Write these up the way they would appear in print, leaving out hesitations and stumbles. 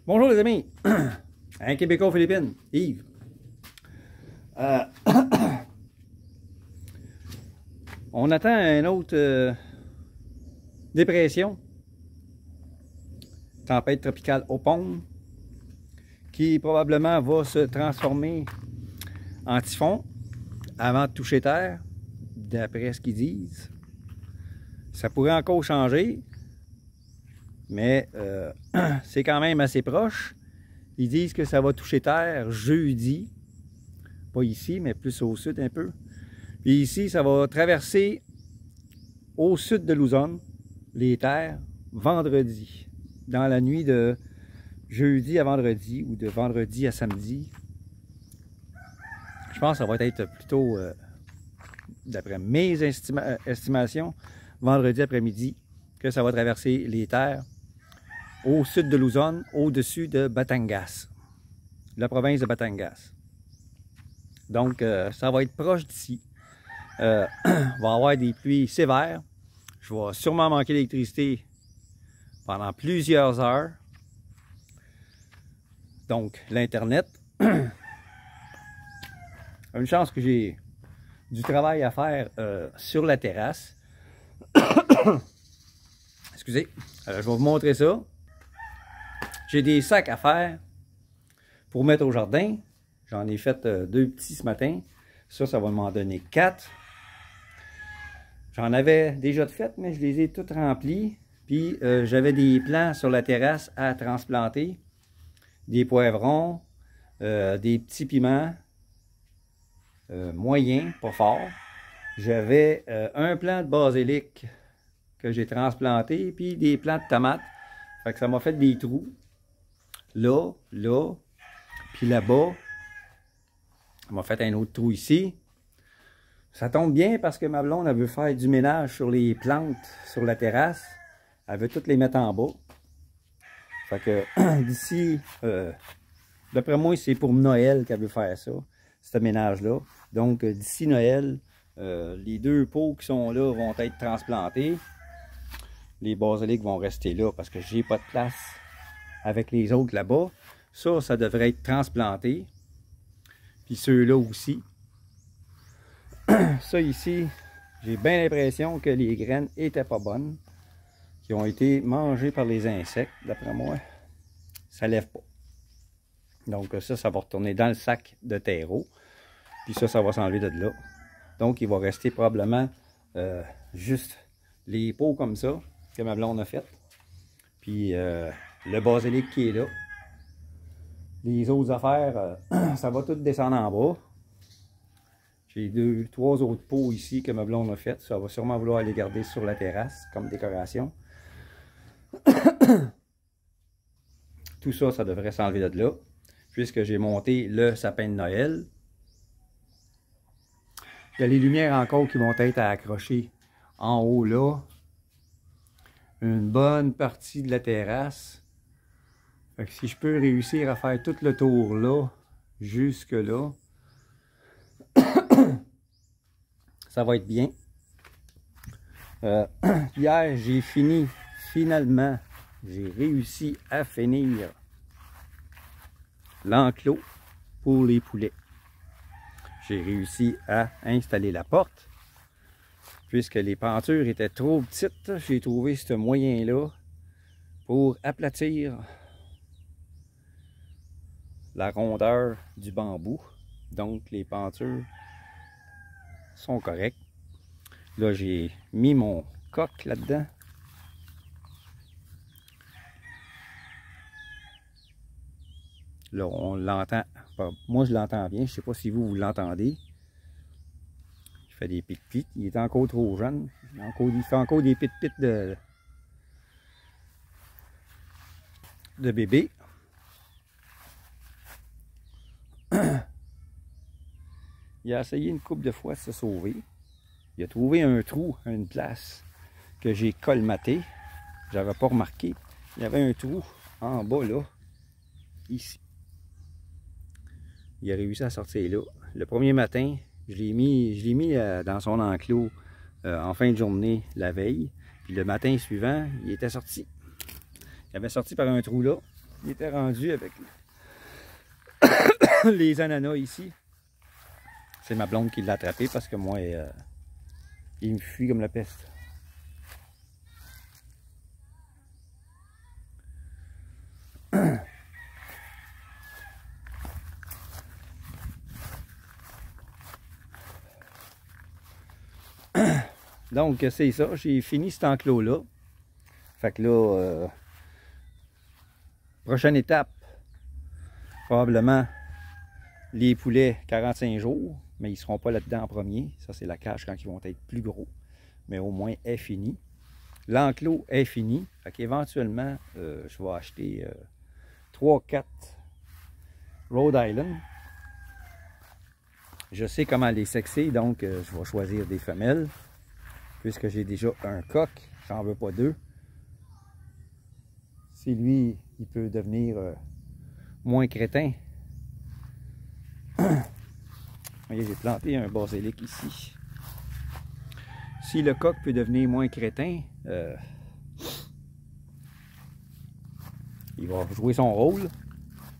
Bonjour les amis, un Québécois aux Philippines, Yves. On attend une autre dépression, tempête tropicale Opon, qui probablement va se transformer en typhon avant de toucher terre, d'après ce qu'ils disent. Ça pourrait encore changer, mais c'est quand même assez proche. Ils disent que ça va toucher terre jeudi, pas ici, mais plus au sud un peu. Puis ici, ça va traverser au sud de Luzon, les terres, vendredi, dans la nuit de jeudi à vendredi ou de vendredi à samedi. Je pense que ça va être plutôt, d'après mes estimations, vendredi après-midi, que ça va traverser les terres au sud de Luzon, au-dessus de Batangas, la province de Batangas. Donc, ça va être proche d'ici. Va avoir des pluies sévères. Je vais sûrement manquer d'électricité pendant plusieurs heures. Donc, l'Internet. Une chance que j'ai du travail à faire sur la terrasse. Excusez, je vais vous montrer ça. J'ai des sacs à faire pour mettre au jardin. J'en ai fait 2 petits ce matin. Ça va m'en donner 4. J'en avais déjà de fait, mais je les ai toutes remplis. Puis j'avais des plants sur la terrasse à transplanter. Des poivrons, des petits piments moyens, pas forts. J'avais un plant de basilic que j'ai transplanté, puis des plants de tomates. Fait que ça m'a fait des trous. Là, puis là-bas. Ça m'a fait un autre trou ici. Ça tombe bien parce que ma blonde, elle veut faire du ménage sur les plantes sur la terrasse. Elle veut toutes les mettre en bas. Fait que d'ici, d'après moi, c'est pour Noël qu'elle veut faire ça, ce ménage-là. Donc d'ici Noël, les 2 pots qui sont là vont être transplantés. Les basiliques vont rester là parce que j'ai pas de place avec les autres là-bas. Ça devrait être transplanté. Puis ceux-là aussi. Ça ici, j'ai bien l'impression que les graines étaient pas bonnes. Qui ont été mangées par les insectes, d'après moi. Ça lève pas. Donc ça va retourner dans le sac de terreau. Puis ça va s'enlever de là. Donc il va rester probablement juste les pots comme ça que ma blonde a fait. Puis le basilic qui est là. Les autres affaires, ça va tout descendre en bas. J'ai 2, 3 autres pots ici que ma blonde a fait. Ça va sûrement vouloir les garder sur la terrasse comme décoration. Tout ça, ça devrait s'enlever de là. Puisque j'ai monté le sapin de Noël. Il y a les lumières encore qui vont être à accrocher en haut là. Une bonne partie de la terrasse. Fait que si je peux réussir à faire tout le tour là, jusque là, ça va être bien. Hier, j'ai fini, finalement, j'ai réussi à finir l'enclos pour les poulets. J'ai réussi à installer la porte. Puisque les pentures étaient trop petites, j'ai trouvé ce moyen-là pour aplatir la rondeur du bambou. Donc les pentures sont correctes. Là, j'ai mis mon coq là-dedans. Là, on l'entend. Moi, je l'entends bien. Je ne sais pas si vous l'entendez. Il fait des pit-pit. Il est encore trop jeune. Il fait encore des pit-pit de bébé. Il a essayé une couple de fois de se sauver. Il a trouvé un trou à une place que j'ai colmaté. J'avais pas remarqué. Il y avait un trou en bas là, ici. Il a réussi à sortir là. Le premier matin, je l'ai mis dans son enclos en fin de journée la veille. Puis le matin suivant, il était sorti. Il avait sorti par un trou là. Il était rendu avec les ananas ici. C'est ma blonde qui l'a attrapé parce que moi, il me fuit comme la peste. Donc, c'est ça. J'ai fini cet enclos-là. Fait que là, prochaine étape, probablement les poulets 45 jours, mais ils ne seront pas là-dedans en premier. Ça, c'est la cage quand ils vont être plus gros. Mais au moins, est fini. L'enclos est fini. Fait qu'éventuellement, je vais acheter 3-4 Rhode Island. Je sais comment les sexer, donc je vais choisir des femelles. Puisque j'ai déjà un coq, j'en veux pas deux. Si lui, il peut devenir moins crétin. Voyez, j'ai planté un basilic ici. Si le coq peut devenir moins crétin, il va jouer son rôle.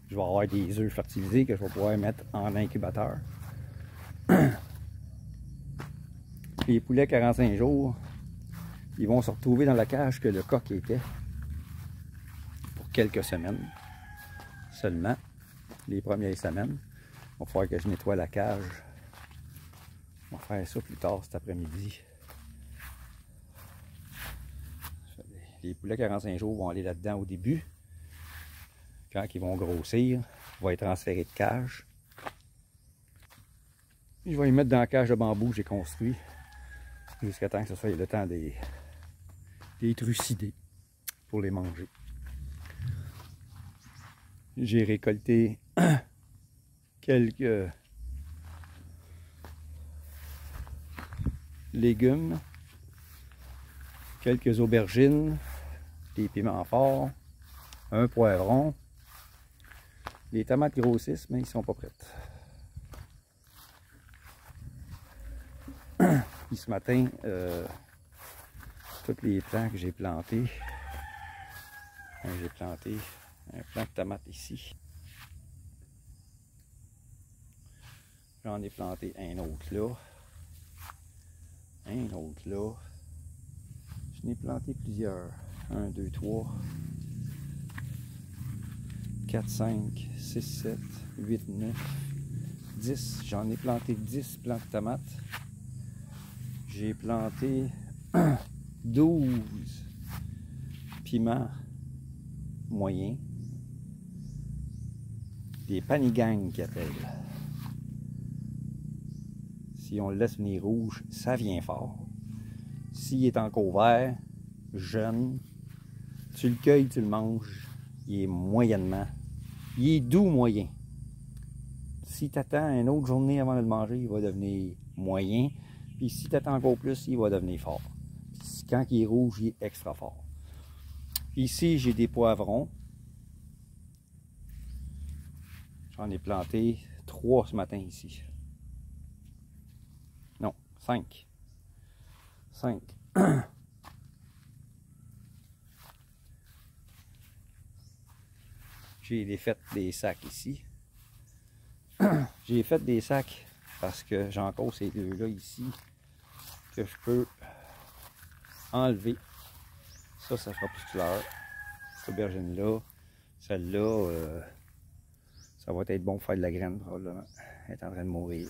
Je vais avoir des œufs fertilisés que je vais pouvoir mettre en incubateur. Les poulets 45 jours, ils vont se retrouver dans la cage que le coq était pour quelques semaines seulement. Les premières semaines. Il va falloir que je nettoie la cage. On va faire ça plus tard cet après-midi. Les poulets 45 jours vont aller là-dedans au début. Quand ils vont grossir, ils vont être transférés de cage. Je vais les mettre dans la cage de bambou que j'ai construit jusqu'à temps que ce soit le temps des trucider pour les manger. J'ai récolté quelques légumes, quelques aubergines, des piments forts, un poivron. Les tomates grossissent, mais ils ne sont pas prêtes. Puis ce matin, tous les plants que j'ai plantés, j'ai planté un plant de tomates ici. J'en ai planté un autre là. Un autre là. Je n'ai planté plusieurs. 1, 2, 3, 4, 5, 6, 7, 8, 9, 10. J'en ai planté 10 plants de tomates. J'ai planté 12 piments moyens. Des panigangs qui appellent. Si on le laisse venir rouge, ça vient fort. S'il est encore vert, jeune, tu le cueilles, tu le manges, il est moyennement. Il est doux moyen. Si tu attends une autre journée avant de le manger, il va devenir moyen. Puis si tu attends encore plus, il va devenir fort. Quand il est rouge, il est extra fort. Ici, j'ai des poivrons. J'en ai planté 3 ce matin ici. Non, 5. 5. J'ai fait des sacs ici. J'ai fait des sacs parce que j'ai encore ces deux-là ici que je peux enlever. Ça fera plus de fleurs. Cette aubergine-là, celle-là, ça va être bon pour faire de la graine probablement. Elle est en train de mourir.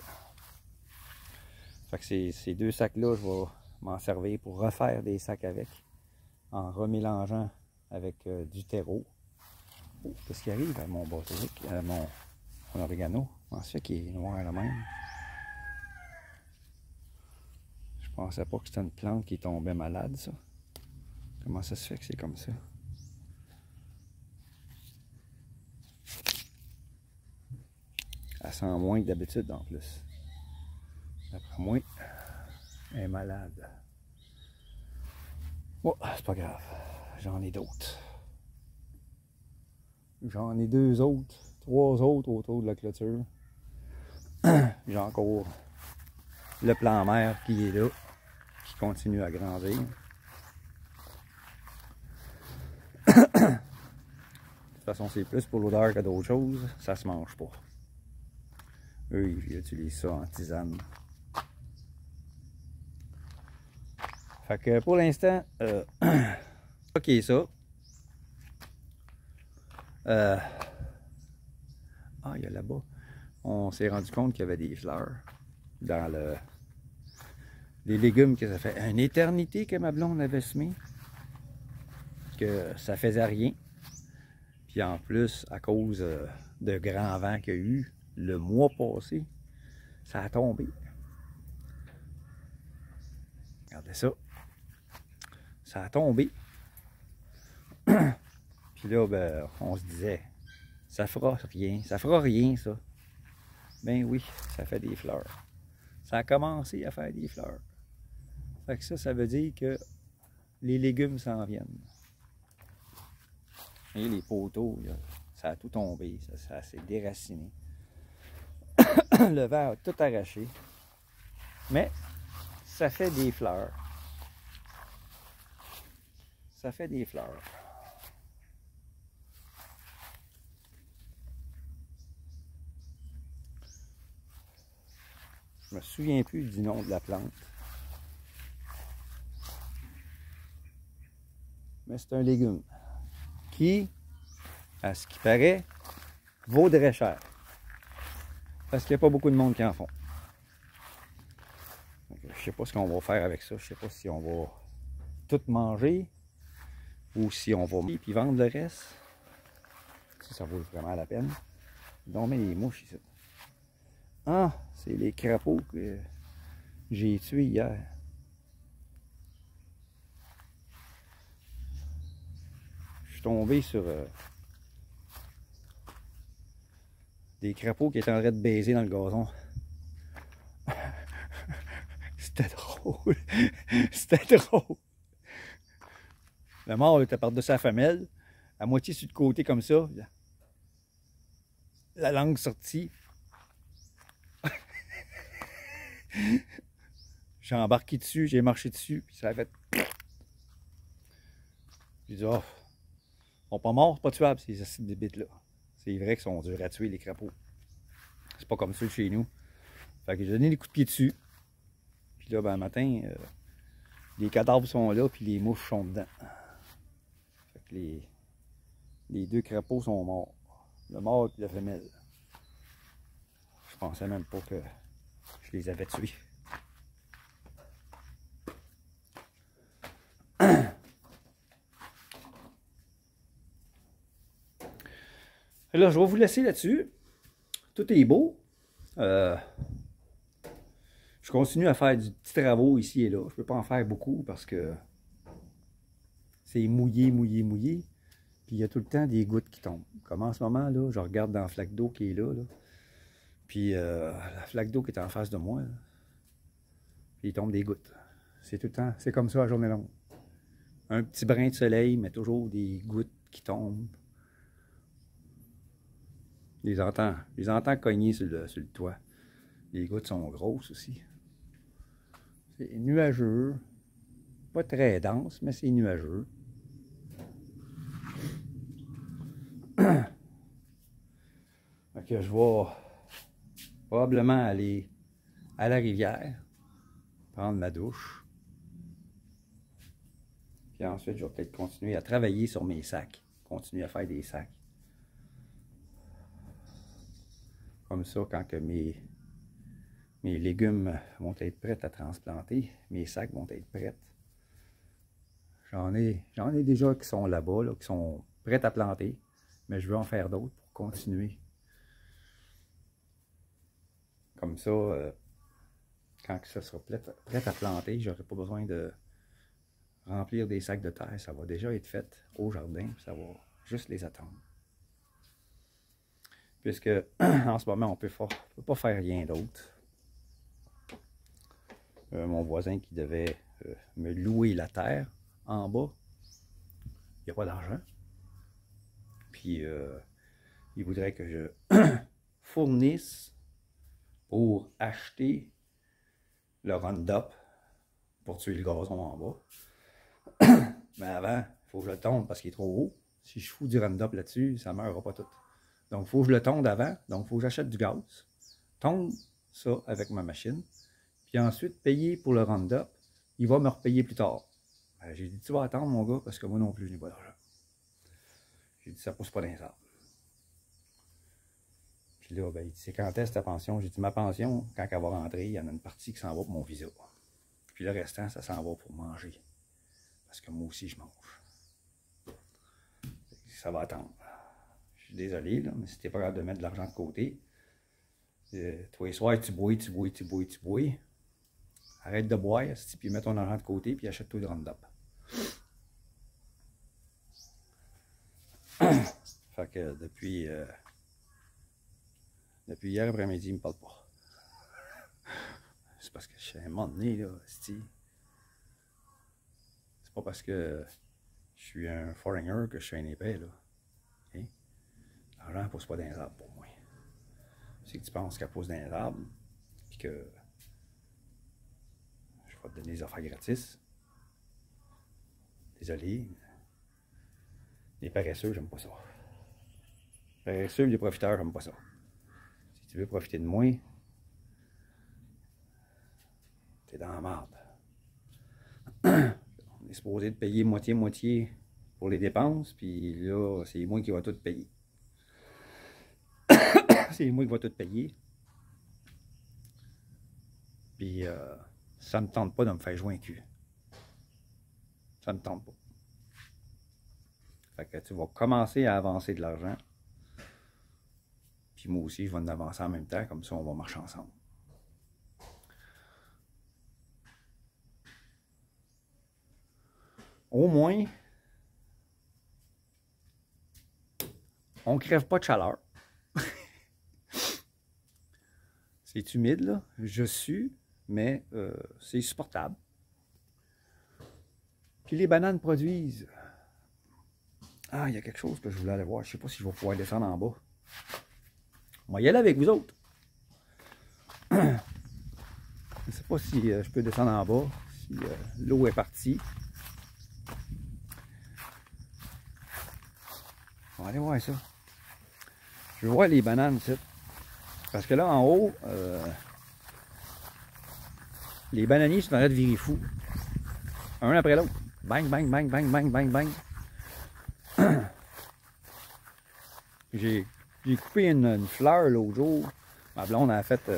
Fait que ces deux sacs-là, je vais m'en servir pour refaire des sacs avec, en remélangeant avec du terreau. Oh, qu'est-ce qui arrive à mon basilic, mon oregano? Comment ça fait qu'il est noir là même? Je pensais pas que c'était une plante qui tombait malade, ça. Comment ça se fait que c'est comme ça? Elle sent moins que d'habitude en plus. D'après moi, elle est malade. Bon, c'est pas grave. J'en ai d'autres. J'en ai 2 autres, 3 autres autour de la clôture. J'ai encore le plan mer qui est là, qui continue à grandir. De toute façon, c'est plus pour l'odeur que d'autres choses. Ça se mange pas. Eux, ils utilisent ça en tisane. Fait que pour l'instant, ok ça. Ah, il y a là-bas. On s'est rendu compte qu'il y avait des fleurs dans les légumes que ça fait une éternité que ma blonde avait semé. Que ça faisait rien. Puis en plus, à cause de grands vents qu'il y a eu le mois passé, ça a tombé. Regardez ça. Ça a tombé. Puis là, ben, on se disait, ça fera rien ça. Ben oui, ça fait des fleurs. Ça a commencé à faire des fleurs. Fait que ça veut dire que les légumes s'en viennent. Et les poteaux, là, ça a tout tombé, ça s'est déraciné. Le vent a tout arraché. Mais ça fait des fleurs. Ça fait des fleurs. Je me souviens plus du nom de la plante. Mais c'est un légume qui, à ce qui paraît, vaudrait cher. Parce qu'il n'y a pas beaucoup de monde qui en font. Donc, je ne sais pas ce qu'on va faire avec ça. Je ne sais pas si on va tout manger ou si on va puis vendre le reste. Ça vaut vraiment la peine. Donc, mais les mouches ici. Ah, c'est les crapauds que j'ai tués hier. Je suis tombé sur des crapauds qui étaient en train de baiser dans le gazon. C'était drôle. C'était drôle. Le mâle était par-dessus sa femelle, à moitié sur le côté comme ça. La langue sortie. J'ai embarqué dessus, j'ai marché dessus, puis ça a fait... J'ai dit, oh, ils sont pas morts, pas tuables, ces acides débites-là. C'est vrai qu'ils sont durs à tuer, les crapauds. C'est pas comme ceux de chez nous. Fait que j'ai donné des coups de pied dessus. Puis là, ben, le matin, les cadavres sont là, puis les mouches sont dedans. Fait que les deux crapauds sont morts. Le mâle et la femelle. Je pensais même pas que je les avais tués. Alors, je vais vous laisser là-dessus. Tout est beau. Je continue à faire du petit travaux ici et là. Je ne peux pas en faire beaucoup parce que c'est mouillé, mouillé, mouillé. Puis il y a tout le temps des gouttes qui tombent. Comme en ce moment, là, je regarde dans la flaque d'eau qui est là. Puis la flaque d'eau qui est en face de moi. Là. Puis il tombe des gouttes. C'est tout le temps, c'est comme ça la journée longue. Un petit brin de soleil, mais toujours des gouttes qui tombent. Je les entends cogner sur le toit. Les gouttes sont grosses aussi. C'est nuageux. Pas très dense, mais c'est nuageux. Donc, je vais probablement aller à la rivière, prendre ma douche. Puis ensuite, je vais peut-être continuer à travailler sur mes sacs. Continuer à faire des sacs. Comme ça, quand que mes légumes vont être prêts à transplanter, mes sacs vont être prêts. J'en ai déjà qui sont là-bas, là, qui sont prêts à planter, mais je veux en faire d'autres pour continuer. Comme ça, quand ça sera prêt à planter, je n'aurai pas besoin de remplir des sacs de terre. Ça va déjà être fait au jardin, ça va juste les attendre. Puisque en ce moment, on peut pas faire rien d'autre. Mon voisin qui devait me louer la terre en bas, il n'y a pas d'argent. Puis il voudrait que je fournisse pour acheter le Roundup pour tuer le gazon en bas. Mais avant, il faut que je le tombe parce qu'il est trop haut. Si je fous du Roundup là-dessus, ça ne meurra pas tout. Donc, il faut que je le tonde avant. Donc, il faut que j'achète du gaz. Tonde ça avec ma machine. Puis ensuite, payer pour le Roundup. Il va me repayer plus tard. Ben, j'ai dit, tu vas attendre, mon gars, parce que moi non plus, je n'ai pas d'argent. J'ai dit, ça pousse pas dans les arbres. Puis là, ben, il dit, c'est quand est-ce ta pension? J'ai dit, ma pension, quand elle va rentrer, il y en a une partie qui s'en va pour mon visa. Puis le restant, ça s'en va pour manger. Parce que moi aussi, je mange. Ça va attendre. Je suis désolé, là, mais si t'es pas capable de mettre de l'argent de côté, tous les soirs, tu bois. Arrête de boire, puis mets ton argent de côté, puis achète-toi le Roundup. Fait que depuis hier après-midi, il me parle pas. C'est parce que je suis un moment donné, là, c'est pas parce que je suis un foreigner que je suis un épais, là. Okay? L'argent ne pousse pas dans les arbres pour moi. C'est que tu penses qu'elle pousse dans les arbres, puis que je vais te donner des affaires gratis. Désolé. Les paresseux, j'aime pas ça. Les paresseux, les profiteurs, j'aime pas ça. Si tu veux profiter de moi, t'es dans la merde. On est supposé de payer moitié-moitié pour les dépenses, puis là, c'est moi qui va tout payer. C'est moi qui va tout payer. Puis ça me tente pas de me faire jouer un cul. Ça me tente pas. Fait que tu vas commencer à avancer de l'argent. Puis moi aussi, je vais en avancer en même temps, comme ça on va marcher ensemble. Au moins, on ne crève pas de chaleur. C'est humide, là. Je sue, mais c'est supportable. Puis les bananes produisent. Ah, il y a quelque chose que je voulais aller voir. Je ne sais pas si je vais pouvoir descendre en bas. On va y aller avec vous autres. Je ne sais pas si je peux descendre en bas, si l'eau est partie. On va aller voir ça. Je veux voir les bananes ici. Parce que là, en haut, les bananiers sont en train de virer fous. Un après l'autre. Bang, bang, bang, bang, bang, bang, bang. J'ai coupé une fleur l'autre jour. Ma blonde a fait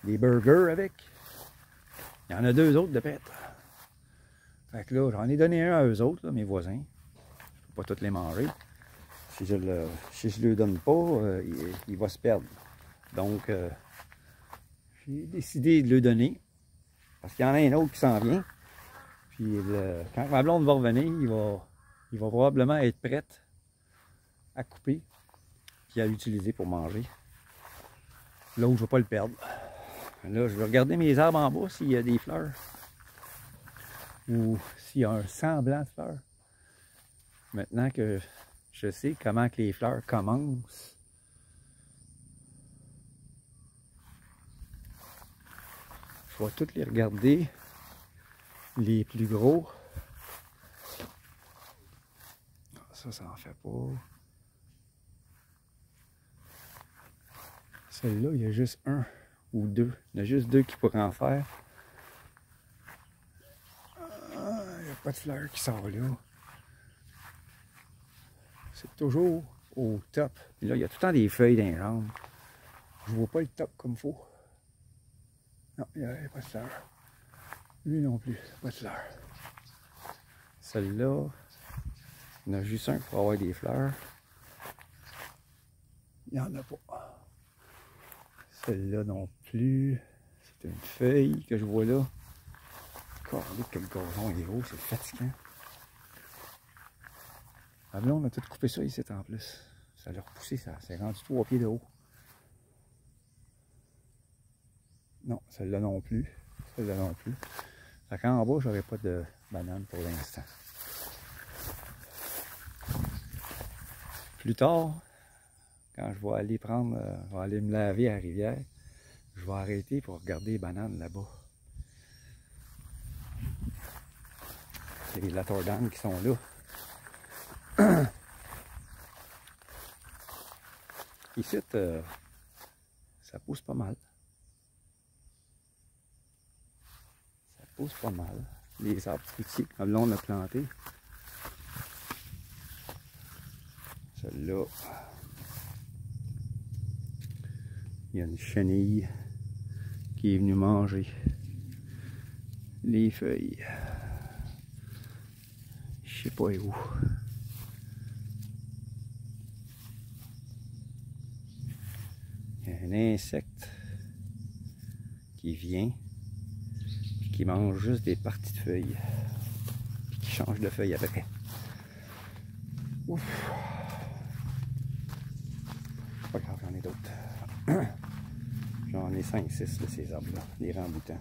des burgers avec. Il y en a 2 autres de pète. Fait que là, j'en ai donné un à eux autres, là, mes voisins. Je peux pas tous les manger. Si je le donne pas, il va se perdre. Donc, j'ai décidé de le donner. Parce qu'il y en a un autre qui s'en vient. Puis quand ma blonde va revenir, il va probablement être prête à couper puis à l'utiliser pour manger. Là où je ne vais pas le perdre. Là, je vais regarder mes arbres en bas s'il y a des fleurs. Ou s'il y a un semblant de fleurs. Maintenant que je sais comment que les fleurs commencent. Je vais toutes les regarder. Les plus gros. Ça en fait pas. Celle-là, il y a juste un ou deux. Il y a juste 2 qui pourraient en faire. Il n'y a pas de fleurs qui sont là. C'est toujours au top. Et là, il y a tout le temps des feuilles dans les jambes. Je vois pas le top comme il faut. Non, il n'y a pas de fleurs. Lui non plus, pas de fleurs. Celle-là, il y en a juste un pour avoir des fleurs. Il n'y en a pas. Celle-là non plus. C'est une feuille que je vois là. Regardez que le gazon est gros, c'est fatigant. Ah là, on a tout coupé ça ici en plus. Ça l'a repoussé, ça s'est rendu 3 pieds de haut. Non, celle-là non plus. Celle-là non plus. Fait qu'en bas, j'aurais pas de banane pour l'instant. Plus tard, quand je vais aller je vais aller me laver à la rivière, je vais arrêter pour regarder les bananes là-bas. Il y a les latordans qui sont là. Ici, ça pousse pas mal. Ça pousse pas mal. Les arbres fruitiers, comme là on a planté. Celui-là, il y a une chenille qui est venue manger les feuilles. Je sais pas où. Il y a un insecte qui vient et qui mange juste des parties de feuilles. Puis qui change de feuilles après. Ouf! Pas grave, j'en ai d'autres. J'en ai 5-6 de ces arbres-là, des ramboutans.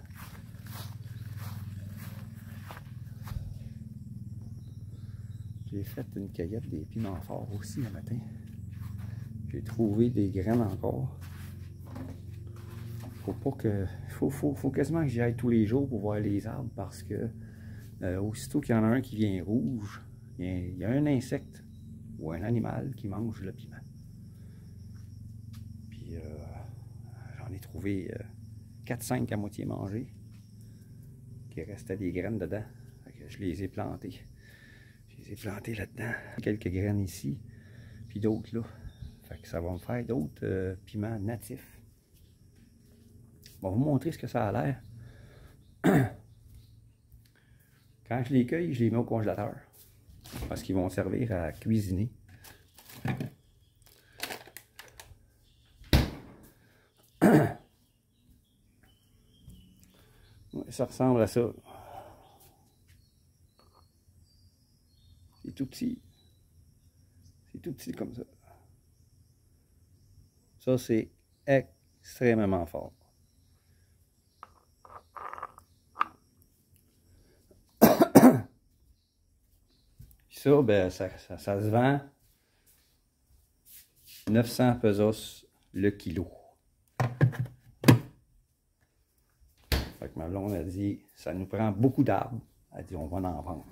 J'ai fait une cueillette des piments forts aussi le matin. J'ai trouvé des graines encore. Faut pas que. Faut quasiment que j'y aille tous les jours pour voir les arbres parce que aussitôt qu'il y en a un qui vient rouge, il y a un insecte ou un animal qui mange le piment. Puis j'en ai trouvé 4-5 à moitié mangés. Qui restait des graines dedans. Fait que je les ai plantées. Je les ai plantées là-dedans. Quelques graines ici, puis d'autres là. Fait que ça va me faire d'autres piments natifs. On va vous montrer ce que ça a l'air. Quand je les cueille, je les mets au congélateur. Parce qu'ils vont servir à cuisiner. Ça ressemble à ça. C'est tout petit. C'est tout petit comme ça. Ça, c'est extrêmement fort. Ça, ben, ça se vend 900 pesos le kilo. Fait que ma blonde a dit, ça nous prend beaucoup d'arbres. Elle a dit, on va en vendre.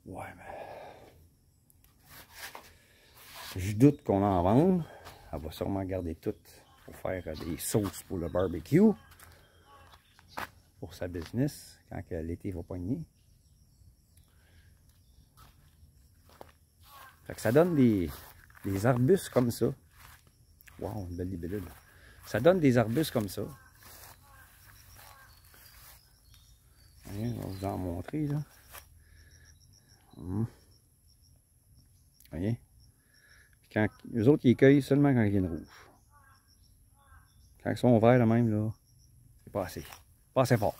Ouais, mais je doute qu'on en vende. Elle va sûrement garder tout pour faire des sauces pour le barbecue. Pour sa business, quand l'été va pogner. Fait que ça donne des arbustes comme ça. Wow, une belle libellule. Ça donne des arbustes comme ça. Voyez, on va vous en montrer là. Voyez? Puis quand les autres ils cueillent seulement quand ils viennent rouges. Quand ils sont verts là même là, c'est pas assez. Pas assez fort.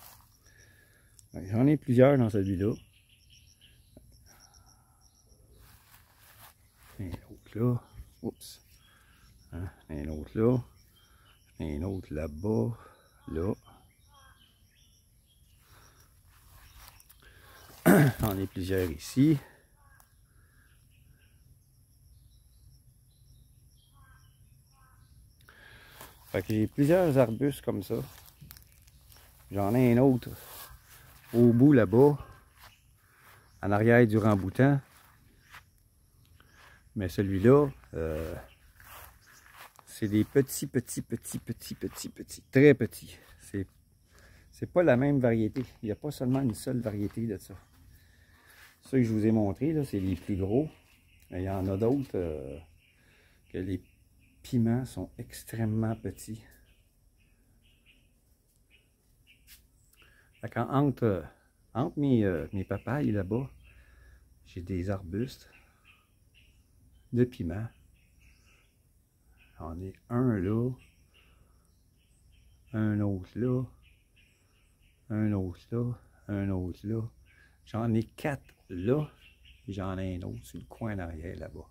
J'en ai plusieurs dans celui-là. Un autre là. Oups. Hein? Un autre là. Un autre là-bas. Là. J'en ai plusieurs ici. Fait que j'ai plusieurs arbustes comme ça. J'en ai un autre au bout là-bas, en arrière du ramboutan. Mais celui-là, c'est des petits, très petits. C'est pas la même variété. Il n'y a pas seulement une seule variété de ça. Ceux que je vous ai montré, c'est les plus gros. Mais il y en a d'autres que les piments sont extrêmement petits. Entre mes papayes là-bas, j'ai des arbustes de piments. J'en ai un là, un autre là, un autre là, un autre là. J'en ai 4 là, et j'en ai un autre sur le coin en arrière là-bas.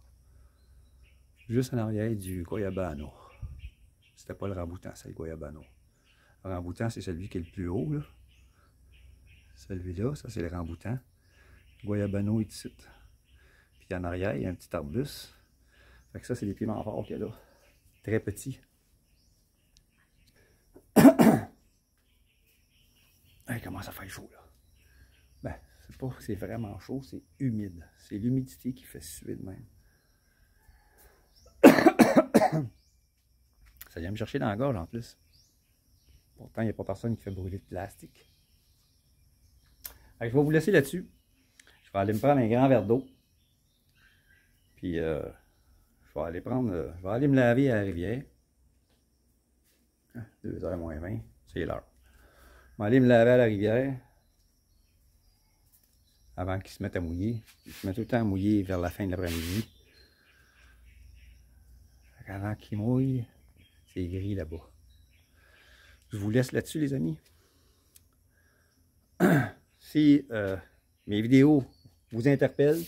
Juste en arrière du Guayabano. C'était pas le ramboutan, c'est le Guayabano. Le ramboutan, c'est celui qui est le plus haut là. Celui-là, ça c'est le ramboutan. Guayabano est ici. Puis en arrière, il y a un petit arbuste. Fait que ça, c'est les piments forts qu'il y a là. Très petits. Il commence à faire chaud là. Ben, c'est pas que c'est vraiment chaud, c'est humide. C'est l'humidité qui fait suer de même. Ça vient me chercher dans la gorge en plus. Pourtant, il n'y a pas personne qui fait brûler de plastique. Alors, je vais vous laisser là-dessus. Je vais aller me prendre un grand verre d'eau. Puis, je vais aller me laver à la rivière. 2h moins 20, c'est l'heure. Je vais aller me laver à la rivière. Avant qu'il se mette à mouiller. Il se met tout le temps à mouiller vers la fin de l'après-midi. Avant qu'il mouille, c'est gris là-bas. Je vous laisse là-dessus, les amis. Si mes vidéos vous interpellent,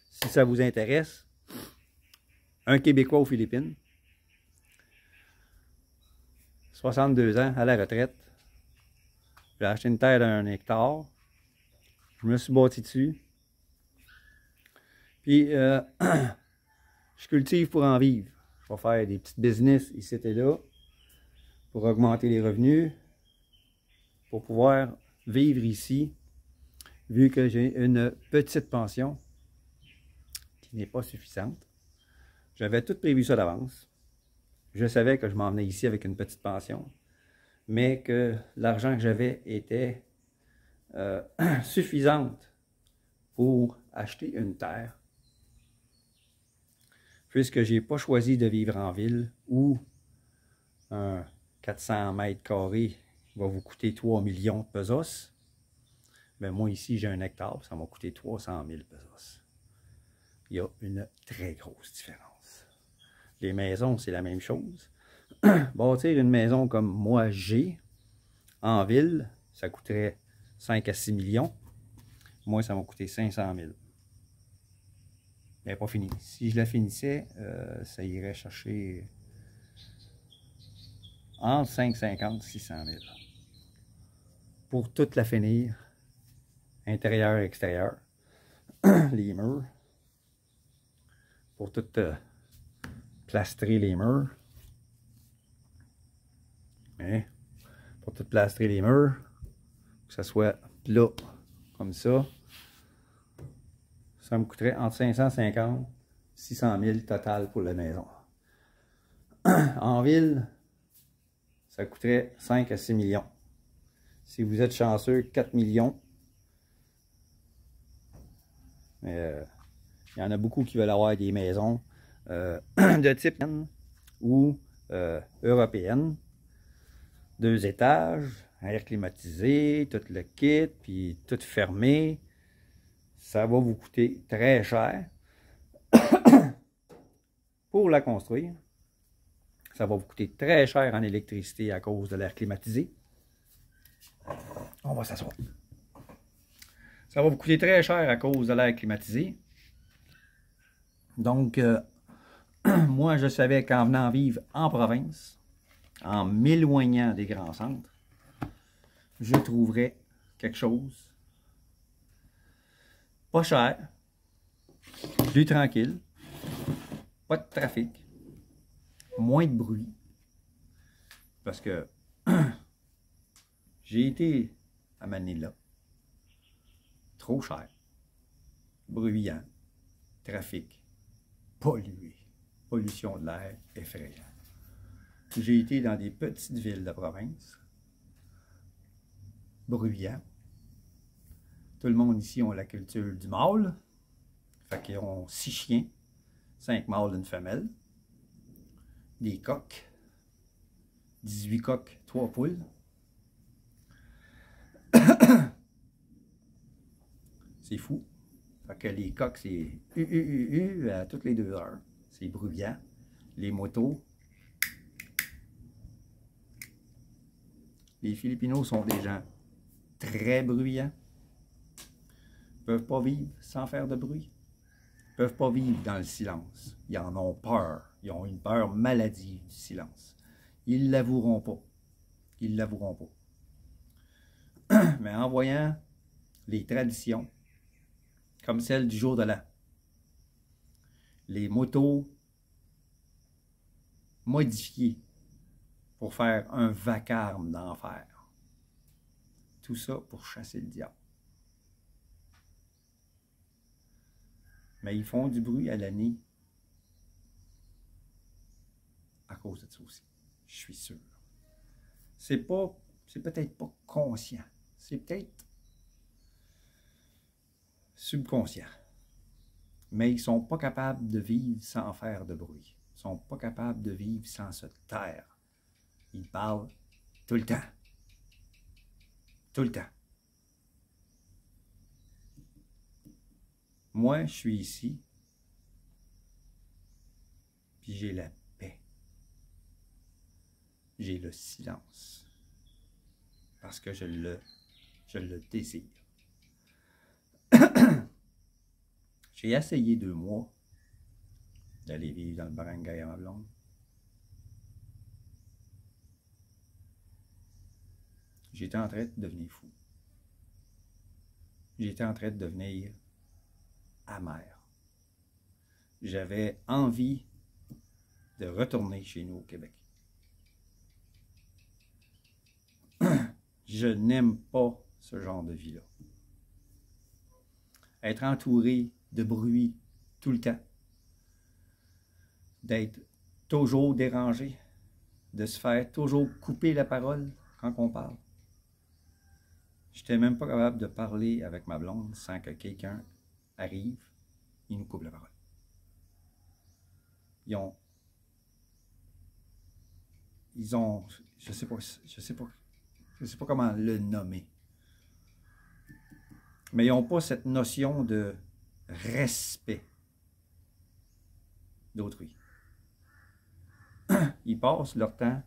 si ça vous intéresse, un Québécois aux Philippines, 62 ans, à la retraite, j'ai acheté une terre d'1 hectare, je me suis bâti dessus, puis je cultive pour en vivre. Je vais faire des petites business ici et là, pour augmenter les revenus, pour pouvoir vivre ici, vu que j'ai une petite pension qui n'est pas suffisante. J'avais tout prévu ça d'avance. Je savais que je m'en venais ici avec une petite pension, mais que l'argent que j'avais était suffisante pour acheter une terre, puisque je n'ai pas choisi de vivre en ville où un 400 mètres carrés va vous coûter 3 millions de pesos. Mais moi ici j'ai 1 hectare, ça m'a coûté 300 000 pesos. Il y a une très grosse différence. Les maisons, c'est la même chose. Bâtir une maison comme moi j'ai en ville, ça coûterait 5 à 6 millions. Moi, ça m'a coûté 500 000. Elle n'est pas finie. Si je la finissais, ça irait chercher entre 550 et 600 000. Pour toute la finir, intérieur et extérieur, les murs, pour tout plastrer les murs. Mais pour tout plastrer les murs, que ça soit plat comme ça me coûterait entre 550 et 600 000 total pour la maison. En ville, ça coûterait 5 à 6 millions. Si vous êtes chanceux, 4 millions. Mais il y en a beaucoup qui veulent avoir des maisons de type ou européenne. 2 étages, air climatisé, tout le kit, puis tout fermé. Ça va vous coûter très cher pour la construire. Ça va vous coûter très cher en électricité à cause de l'air climatisé. On va s'asseoir. Ça va vous coûter très cher à cause de l'air climatisé. Donc, moi, je savais qu'en venant vivre en province, en m'éloignant des grands centres, je trouverais quelque chose pas cher, plus tranquille, pas de trafic, moins de bruit. Parce que j'ai été à Manila, trop cher, bruyant, trafic, pollué, pollution de l'air effrayante. J'ai été dans des petites villes de province, bruyant. Tout le monde ici a la culture du mâle. Fait qu'ils ont 6 chiens, 5 mâles, une femelle, des coqs, 18 coqs, 3 poules. C'est fou. Fait que les coqs, c'est à toutes les 2 heures. C'est bruyant. Les motos. Les Filipinos sont des gens très bruyants. Ils ne peuvent pas vivre sans faire de bruit. Ils ne peuvent pas vivre dans le silence. Ils en ont peur. Ils ont une peur maladive du silence. Ils ne l'avoueront pas. Ils ne l'avoueront pas. Mais en voyant les traditions, comme celle du jour de l'an, les motos modifiées pour faire un vacarme d'enfer. Tout ça pour chasser le diable. Mais ils font du bruit à l'année. cause de ça aussi. Je suis sûr. C'est peut-être pas conscient. C'est peut-être subconscient. Mais ils ne sont pas capables de vivre sans faire de bruit. Ils ne sont pas capables de vivre sans se taire. Ils parlent tout le temps. Tout le temps. Moi, je suis ici, puis j'ai la paix. J'ai le silence. Parce que je le désire. J'ai essayé 2 mois d'aller vivre dans le barangay à ma blonde. J'étais en train de devenir fou. J'étais en train de devenir amer. J'avais envie de retourner chez nous au Québec. Je n'aime pas ce genre de vie-là. Être entouré de bruit tout le temps, d'être toujours dérangé, de se faire toujours couper la parole quand on parle. Je n'étais même pas capable de parler avec ma blonde sans que quelqu'un arrive et nous coupe la parole. Ils ont, je sais pas comment le nommer. Mais ils n'ont pas cette notion de respect d'autrui. Ils passent leur temps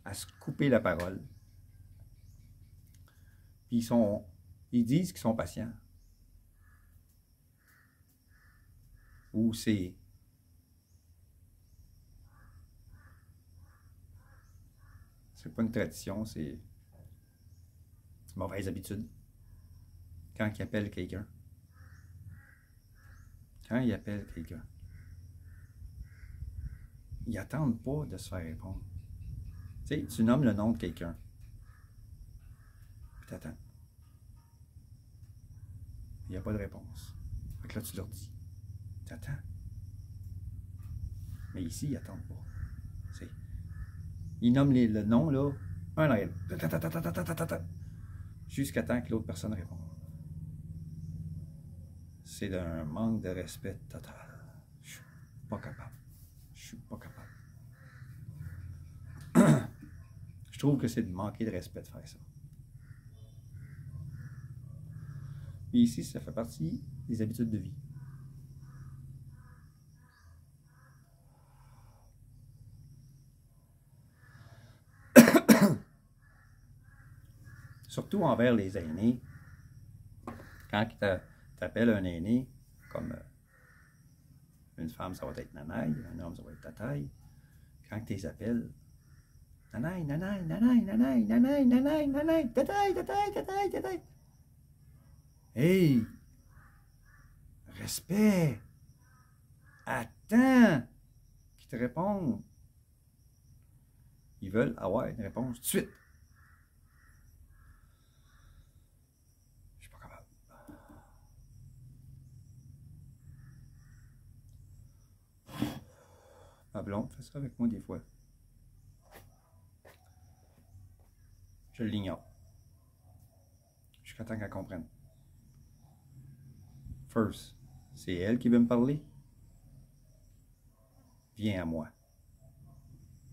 à se couper la parole. Puis ils disent qu'ils sont patients. Ou c'est pas une tradition, c'est une mauvaise habitude. Quand ils appellent quelqu'un. Ils n'attendent pas de se faire répondre. Tu sais, tu nommes le nom de quelqu'un. Puis t'attends. Il n'y a pas de réponse. Fait que là, tu leur dis. T'attends. Mais ici, ils n'attendent pas. T'sais, ils nomment le nom, là, un à elle. Jusqu'à temps que l'autre personne réponde. C'est d'un manque de respect total. Je suis pas capable. Je trouve que c'est de manquer de respect de faire ça. Et ici, ça fait partie des habitudes de vie. Surtout envers les aînés. Quand tu t'appelles un aîné, comme une femme, ça va être nanaï, un homme, ça va être tataï. Quand tu les appelles, nanaï, nanaï, nanaï, nanaï, nanaï, nanaï, nanaï, tataï, tataï, tataï, tataï. Hey! Respect! Attends! Qu'ils te répondent. Ils veulent avoir une réponse tout de suite. Je suis pas capable. Ma blonde fait ça avec moi des fois. Je l'ignore. Jusqu'à temps qu'elle comprenne. First, c'est elle qui veut me parler. Viens à moi.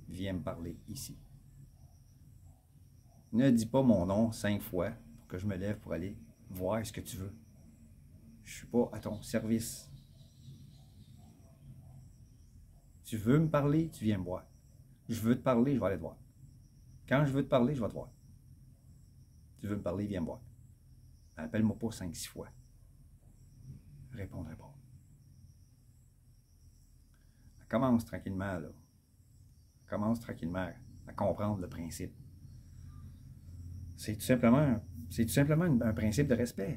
Viens me parler ici. Ne dis pas mon nom 5 fois pour que je me lève pour aller voir ce que tu veux. Je ne suis pas à ton service. Tu veux me parler, tu viens me voir. Je veux te parler, je vais aller te voir. Quand je veux te parler, je vais te voir. Tu veux me parler, viens me voir. Appelle-moi pas 5-6 fois. Réponds. Commence tranquillement, là. Commence tranquillement à comprendre le principe. C'est tout simplement un principe de respect.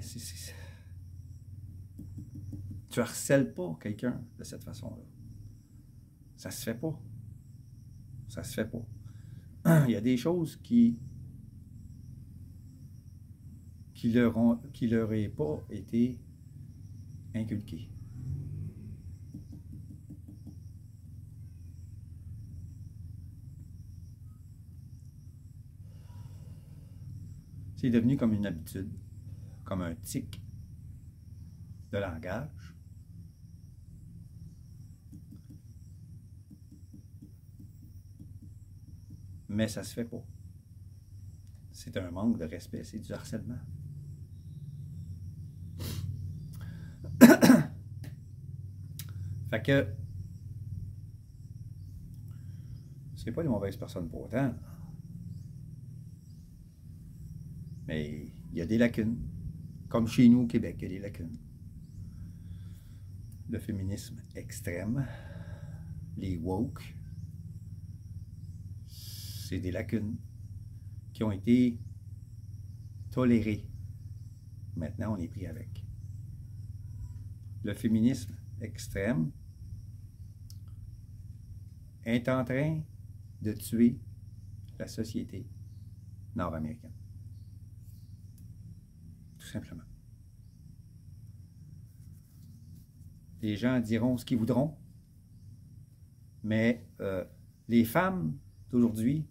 Tu harcèles pas quelqu'un de cette façon-là. Ça se fait pas. Ça se fait pas. Il y a des choses qui leur aient pas été inculquées. C'est devenu comme une habitude, comme un tic de langage. Mais ça se fait pas. C'est un manque de respect, c'est du harcèlement. Fait que c'est pas une mauvaise personne pour autant. Mais il y a des lacunes. Comme chez nous au Québec, il y a des lacunes. Le féminisme extrême, les woke, c'est des lacunes qui ont été tolérées. Maintenant, on est pris avec. Le féminisme extrême est en train de tuer la société nord-américaine. Tout simplement. Les gens diront ce qu'ils voudront, mais les femmes d'aujourd'hui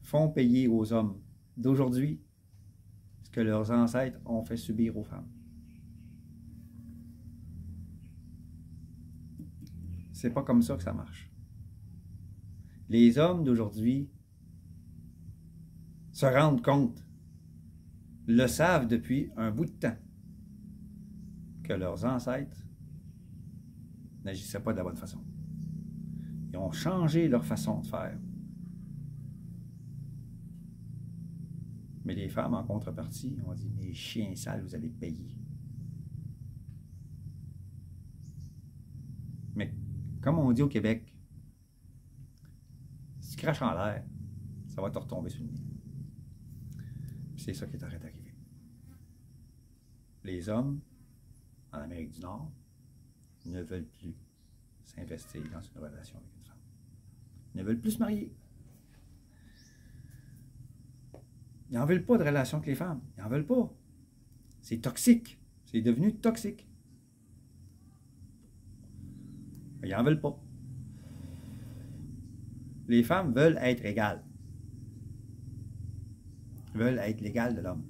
font payer aux hommes d'aujourd'hui ce que leurs ancêtres ont fait subir aux femmes. C'est pas comme ça que ça marche. Les hommes d'aujourd'hui se rendent compte, le savent depuis un bout de temps, que leurs ancêtres n'agissaient pas de la bonne façon. Ils ont changé leur façon de faire. Mais les femmes, en contrepartie, ont dit « Mais chiens sales, vous allez payer. » Mais comme on dit au Québec, si tu craches en l'air, ça va te retomber sur le nez. C'est ça qui est en train d'arriver. Les hommes, en Amérique du Nord, ne veulent plus s'investir dans une relation avec une femme. Ils ne veulent plus se marier. Ils n'en veulent pas de relation avec les femmes. Ils n'en veulent pas. C'est toxique. C'est devenu toxique. Ils n'en veulent pas. Les femmes veulent être égales. Veulent être l'égale de l'homme.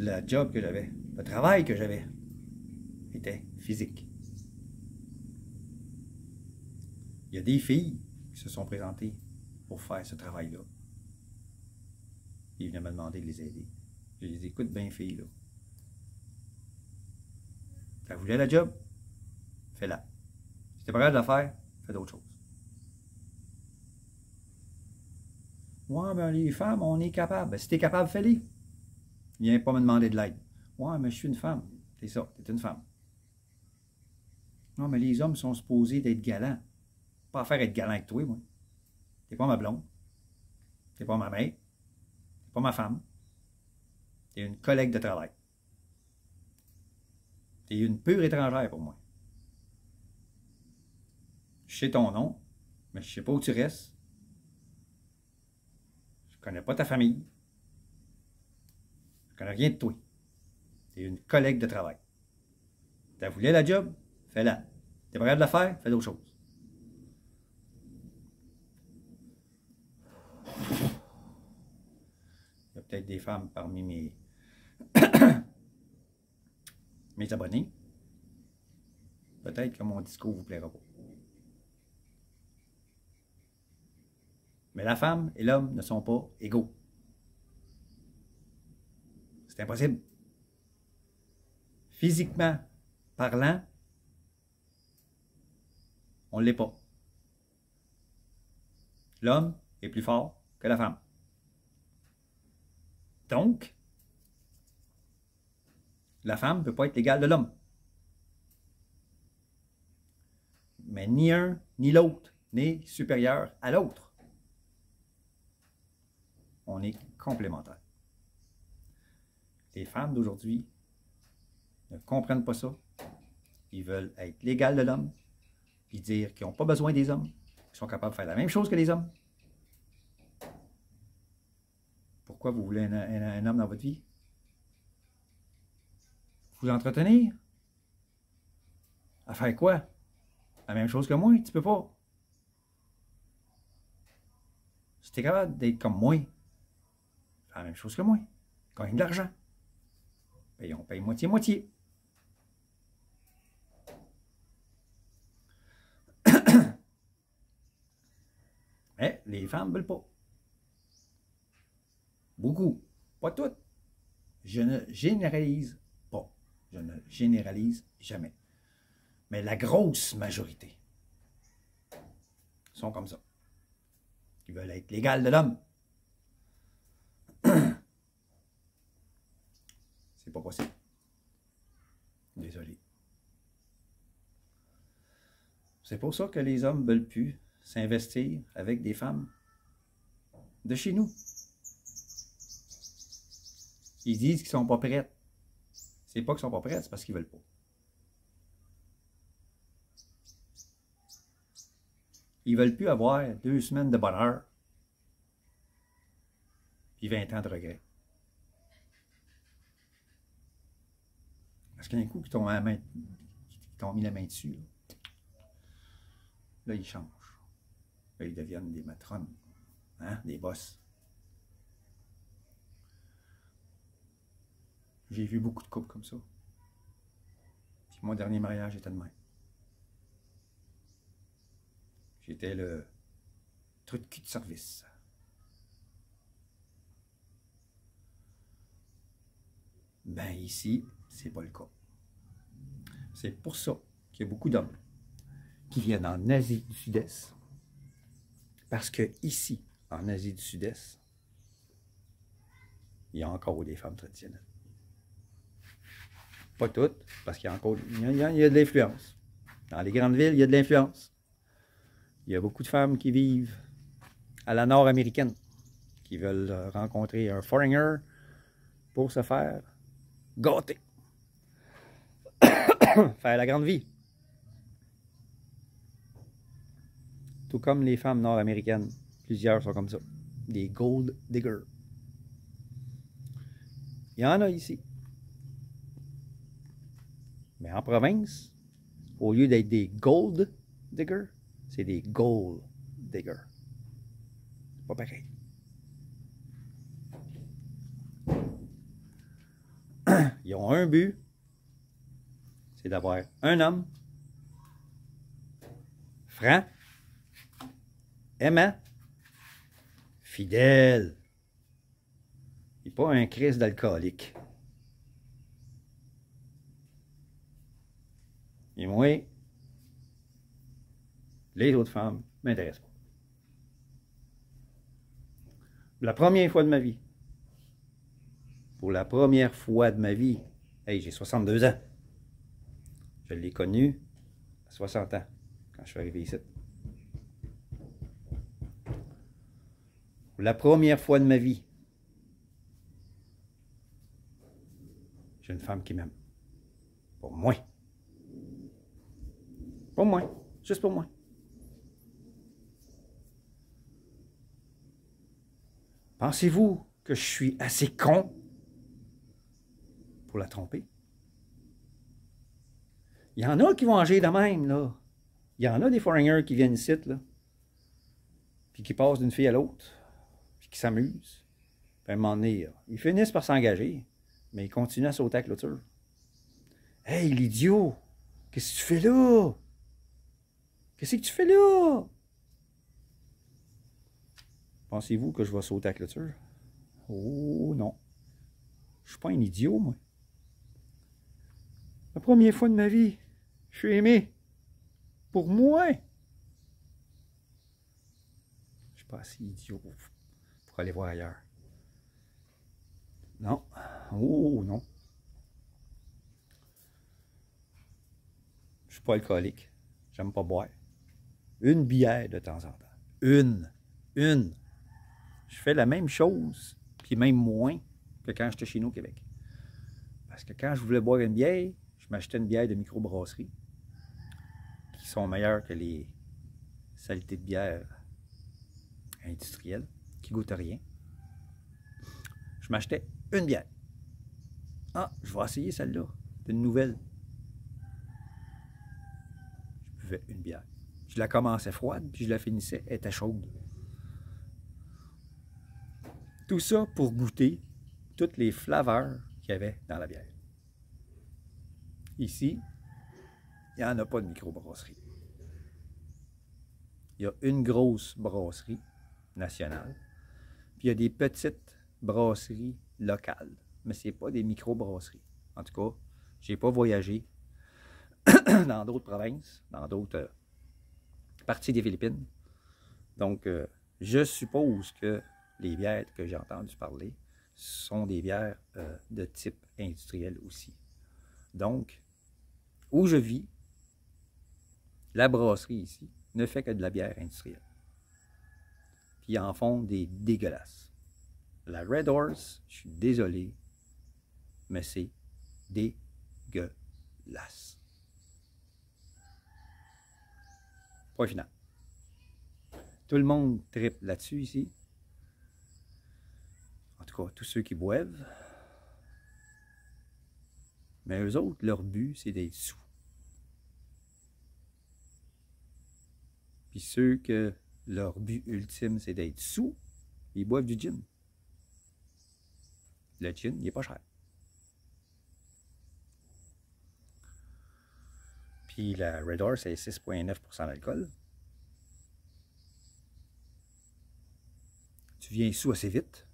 Le job que j'avais, le travail que j'avais, était physique. Il y a des filles qui se sont présentées pour faire ce travail-là. Ils venaient me demander de les aider. Je les ai dit, écoute bien, filles, là. Tu voulais la job? Fais-la. Si tu n'es pas capable de la faire, fais d'autres choses. Ouais, ben les femmes, on est capable. Ben, si tu es capable, fais-les. Viens pas me demander de l'aide. Ouais, mais je suis une femme. C'est ça, tu es une femme. Non, mais les hommes sont supposés d'être galants. Pas à faire être galant avec toi, moi. T'es pas ma blonde. T'es pas ma mère. T'es pas ma femme. T'es une collègue de travail. T'es une pure étrangère pour moi. Je sais ton nom, mais je sais pas où tu restes. Je connais pas ta famille. Je connais rien de toi. T'es une collègue de travail. T'as voulu la job? Fais-la. T'es pas capable de la faire? Fais d'autres choses. Il y a peut-être des femmes parmi mes abonnés. Peut-être que mon discours vous plaira pas. Mais la femme et l'homme ne sont pas égaux. C'est impossible. Physiquement parlant, on ne l'est pas. L'homme est plus fort que la femme. Donc, la femme ne peut pas être l'égale de l'homme. Mais ni un ni l'autre n'est supérieur à l'autre. On est complémentaires. Les femmes d'aujourd'hui ne comprennent pas ça. Ils veulent être l'égal de l'homme, puis dire qu'ils n'ont pas besoin des hommes, qu'ils sont capables de faire la même chose que les hommes. Pourquoi vous voulez un homme dans votre vie? Vous entretenir? À faire quoi? La même chose que moi, tu peux pas. tu es capable d'être comme moi, fais la même chose que moi. Gagne de l'argent. Et on paye moitié-moitié. Mais les femmes ne veulent pas. Beaucoup. Pas toutes. Je ne généralise pas. Je ne généralise jamais. Mais la grosse majorité sont comme ça. Ils veulent être l'égal de l'homme. C'est pas possible. Désolé. C'est pour ça que les hommes ne veulent plus s'investir avec des femmes de chez nous. Ils disent qu'ils ne sont pas prêts. C'est pas qu'ils ne sont pas prêts, c'est parce qu'ils ne veulent pas. Ils ne veulent plus avoir 2 semaines de bonheur puis 20 ans de regret. Parce qu'un coup qu'ils t'ont mis la main dessus, là ils changent. Là, ils deviennent des matrones, hein, des boss. J'ai vu beaucoup de couples comme ça. Puis mon dernier mariage était de même. J'étais le truc de cul de service. Ben ici, c'est pas le cas. C'est pour ça qu'il y a beaucoup d'hommes qui viennent en Asie du Sud-Est. Parce que ici, en Asie du Sud-Est, il y a encore des femmes traditionnelles. Pas toutes, parce qu'il y a encore il y a de l'influence. Dans les grandes villes, il y a de l'influence. Il y a beaucoup de femmes qui vivent à la nord-américaine, qui veulent rencontrer un foreigner pour se faire gâter. Faire la grande vie. Tout comme les femmes nord-américaines. Plusieurs sont comme ça. Des gold diggers. Il y en a ici. Mais en province, au lieu d'être des gold diggers, c'est des gold diggers. C'est pas pareil. Ils ont un but, c'est d'avoir un homme franc, aimant, fidèle. Et pas un Christ d'alcoolique. Et moi, les autres femmes ne m'intéressent pas. La première fois de ma vie, pour la première fois de ma vie, hey, j'ai 62 ans. Je l'ai connu à 60 ans, quand je suis arrivé ici. Pour la première fois de ma vie, j'ai une femme qui m'aime. Pour moi. Pour moi. Juste pour moi. Pensez-vous que je suis assez con pour la tromper? Il y en a qui vont agir de même, là. Il y en a des foreigners qui viennent ici, là, puis qui passent d'une fille à l'autre, puis qui s'amusent. Puis à un moment donné, ils finissent par s'engager, mais ils continuent à sauter à la clôture. Hey, l'idiot! Qu'est-ce que tu fais là? Qu'est-ce que tu fais là? Pensez-vous que je vais sauter à la clôture? Oh non. Je suis pas un idiot, moi. La première fois de ma vie, je suis aimé. Pour moi. Je suis pas assez idiot pour aller voir ailleurs. Non. Oh non. Je suis pas alcoolique. J'aime pas boire. Une bière de temps en temps. Une. Je fais la même chose, puis même moins que quand j'étais chez nous au Québec. Parce que quand je voulais boire une bière, je m'achetais une bière de microbrasserie qui sont meilleures que les saletés de bière industrielles, qui goûtent rien. Je m'achetais une bière. Ah, je vais essayer celle-là. C'est une nouvelle. Je buvais une bière. Je la commençais froide, puis je la finissais, elle était chaude. Tout ça pour goûter toutes les flaveurs qu'il y avait dans la bière. Ici, il n'y en a pas de microbrasserie. Il y a une grosse brasserie nationale, puis il y a des petites brasseries locales, mais ce n'est pas des microbrasseries. En tout cas, je n'ai pas voyagé dans d'autres provinces, dans d'autres parties des Philippines. Donc, je suppose que les bières que j'ai entendu parler sont des bières de type industriel aussi. Donc, où je vis, la brasserie ici ne fait que de la bière industrielle. Puis ils en font des dégueulasses. La Red Horse, je suis désolé, mais c'est dégueulasse. Point final. Tout le monde tripe là-dessus ici. En tout cas, tous ceux qui boivent. Mais eux autres, leur but, c'est d'être sous. Puis ceux que leur but ultime, c'est d'être sous, ils boivent du gin. Le gin, il n'est pas cher. Puis la Red Horse, c'est 6,9% d'alcool. Tu viens sous assez vite.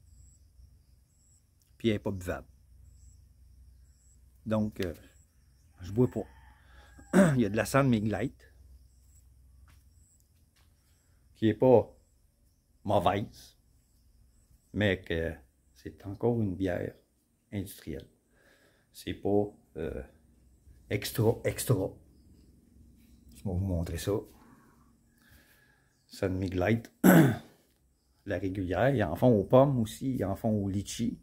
Puis elle n'est pas buvable. Donc, je bois pas. Il y a de la San Miguelite qui n'est pas mauvaise, mais que c'est encore une bière industrielle. C'est pas extra. Je vais vous montrer ça. San Miguelite, la régulière. Ils en font aux pommes aussi, ils en font aux litchis.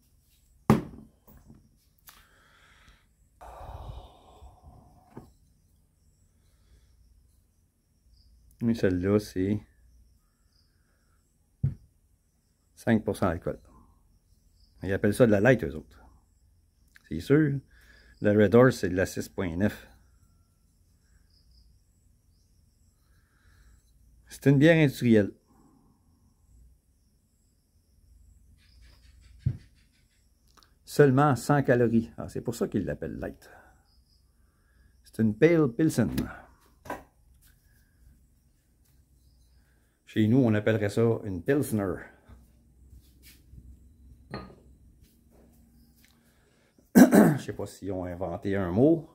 Mais celle-là, c'est 5% d'alcool. Ils appellent ça de la light, eux autres. C'est sûr. La Red Horse, c'est de la 6,9. C'est une bière industrielle. Seulement 100 calories. Ah, c'est pour ça qu'ils l'appellent light. C'est une Pale Pilsen. Chez nous, on appellerait ça une Pilsner. Je ne sais pas s'ils ont inventé un mot.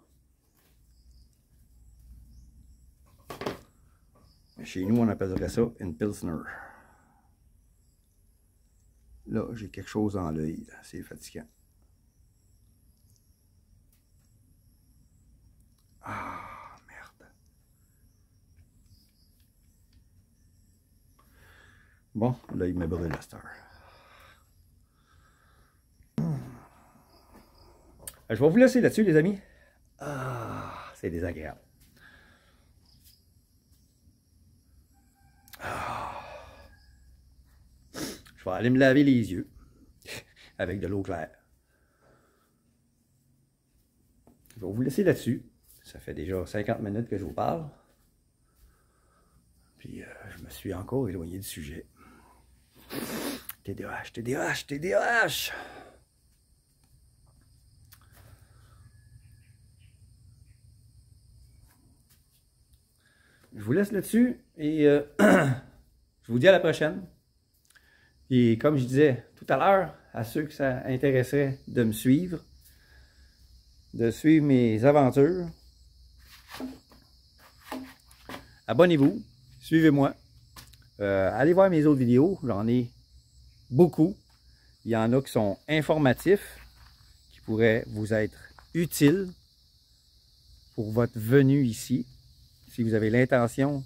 Mais chez nous, on appellerait ça une Pilsner. Là, j'ai quelque chose dans l'œil. C'est fatigant. Ah, merde. Bon, là, il me brûle la star. Je vais vous laisser là-dessus, les amis. Ah, c'est désagréable. Ah. Je vais aller me laver les yeux avec de l'eau claire. Je vais vous laisser là-dessus. Ça fait déjà 50 minutes que je vous parle. Puis je me suis encore éloigné du sujet. TDAH, TDAH, TDAH! Je vous laisse là-dessus et je vous dis à la prochaine. Et comme je disais tout à l'heure, à ceux que ça intéresserait de me suivre, de suivre mes aventures, abonnez-vous, suivez-moi. Allez voir mes autres vidéos, j'en ai beaucoup. Il y en a qui sont informatifs, qui pourraient vous être utiles pour votre venue ici. Si vous avez l'intention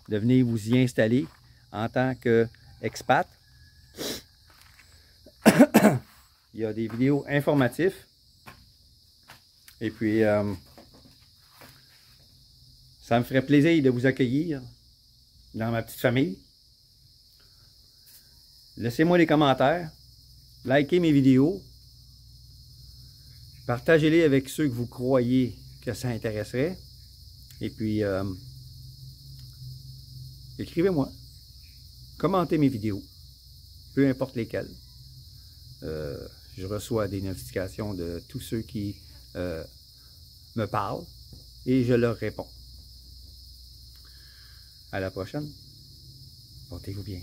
de venir vous y installer en tant qu'expat. Il y a des vidéos informatives. Et puis, ça me ferait plaisir de vous accueillir dans ma petite famille. Laissez-moi des commentaires. Likez mes vidéos. Partagez-les avec ceux que vous croyez que ça intéresserait. Et puis, écrivez-moi. Commentez mes vidéos. Peu importe lesquelles. je reçois des notifications de tous ceux qui me parlent et je leur réponds. À la prochaine. Portez-vous bien.